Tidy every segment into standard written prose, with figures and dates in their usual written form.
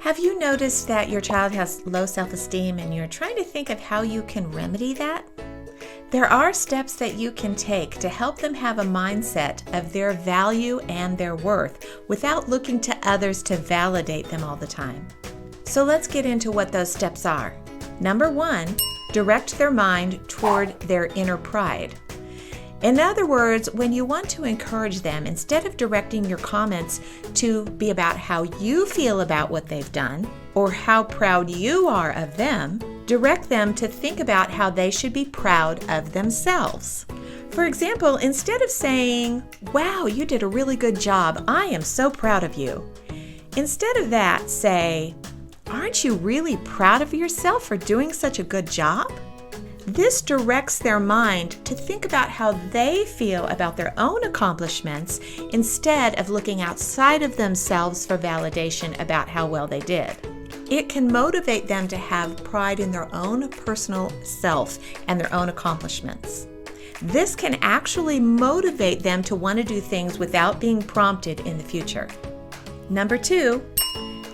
Have you noticed that your child has low self-esteem and you're trying to think of how you can remedy that? There are steps that you can take to help them have a mindset of their value and their worth without looking to others to validate them all the time. So let's get into what those steps are. Number 1, direct their mind toward their inner pride. In other words, when you want to encourage them, instead of directing your comments to be about how you feel about what they've done or how proud you are of them, direct them to think about how they should be proud of themselves. For example, instead of saying, "Wow, you did a really good job. I am so proud of you." Instead of that, say, "Aren't you really proud of yourself for doing such a good job?" This directs their mind to think about how they feel about their own accomplishments instead of looking outside of themselves for validation about how well they did. It can motivate them to have pride in their own personal self and their own accomplishments. This can actually motivate them to want to do things without being prompted in the future. Number 2,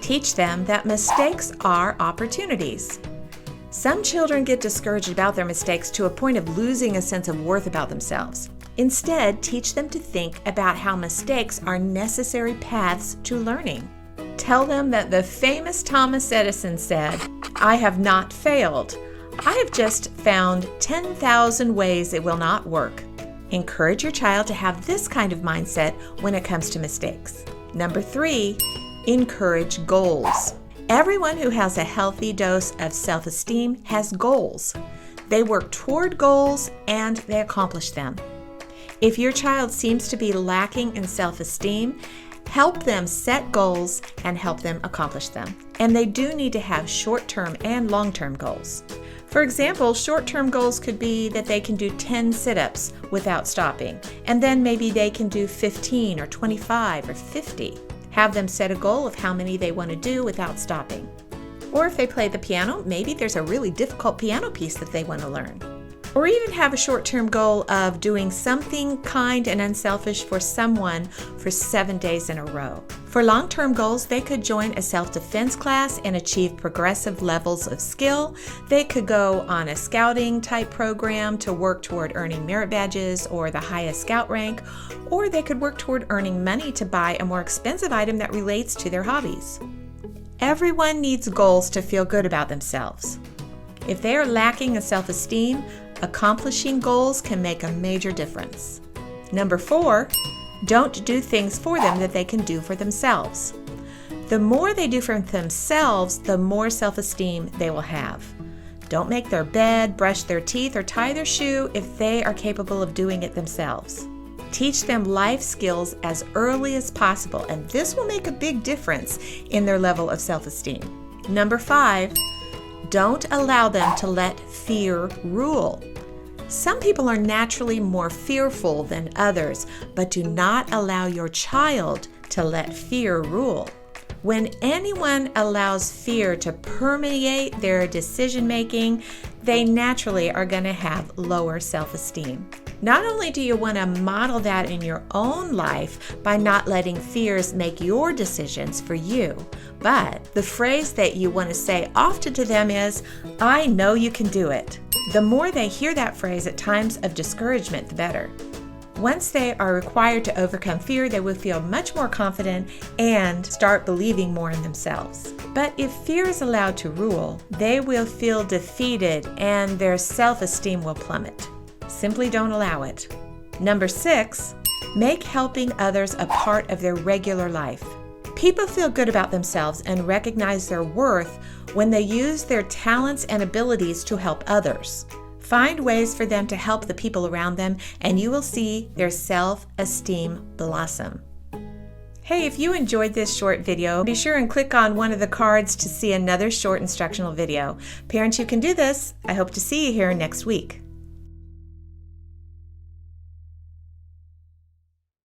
teach them that mistakes are opportunities. Some children get discouraged about their mistakes to a point of losing a sense of worth about themselves. Instead, teach them to think about how mistakes are necessary paths to learning. Tell them that the famous Thomas Edison said, "I have not failed. I have just found 10,000 ways it will not work." Encourage your child to have this kind of mindset when it comes to mistakes. Number 3, encourage goals. Everyone who has a healthy dose of self-esteem has goals. They work toward goals and they accomplish them. If your child seems to be lacking in self-esteem, help them set goals and help them accomplish them. And they do need to have short-term and long-term goals. For example, short-term goals could be that they can do 10 sit-ups without stopping, and then maybe they can do 15 or 25 or 50. Have them set a goal of how many they want to do without stopping. Or if they play the piano, maybe there's a really difficult piano piece that they want to learn. Or even have a short-term goal of doing something kind and unselfish for someone for 7 days in a row. For long-term goals, they could join a self-defense class and achieve progressive levels of skill. They could go on a scouting type program to work toward earning merit badges or the highest scout rank, or they could work toward earning money to buy a more expensive item that relates to their hobbies. Everyone needs goals to feel good about themselves. If they are lacking in self-esteem, accomplishing goals can make a major difference. Number 4, don't do things for them that they can do for themselves. The more they do for themselves, the more self-esteem they will have. Don't make their bed, brush their teeth, or tie their shoe if they are capable of doing it themselves. Teach them life skills as early as possible, and this will make a big difference in their level of self-esteem. Number 5, don't allow them to let fear rule. Some people are naturally more fearful than others, but do not allow your child to let fear rule. When anyone allows fear to permeate their decision-making, they naturally are going to have lower self-esteem. Not only do you want to model that in your own life by not letting fears make your decisions for you, but the phrase that you want to say often to them is, "I know you can do it." The more they hear that phrase at times of discouragement, the better. Once they are required to overcome fear, they will feel much more confident and start believing more in themselves. But if fear is allowed to rule, they will feel defeated and their self-esteem will plummet. Simply don't allow it. Number 6, make helping others a part of their regular life. People feel good about themselves and recognize their worth when they use their talents and abilities to help others. Find ways for them to help the people around them, and you will see their self-esteem blossom. Hey, if you enjoyed this short video, be sure and click on one of the cards to see another short instructional video. Parents, you can do this. I hope to see you here next week.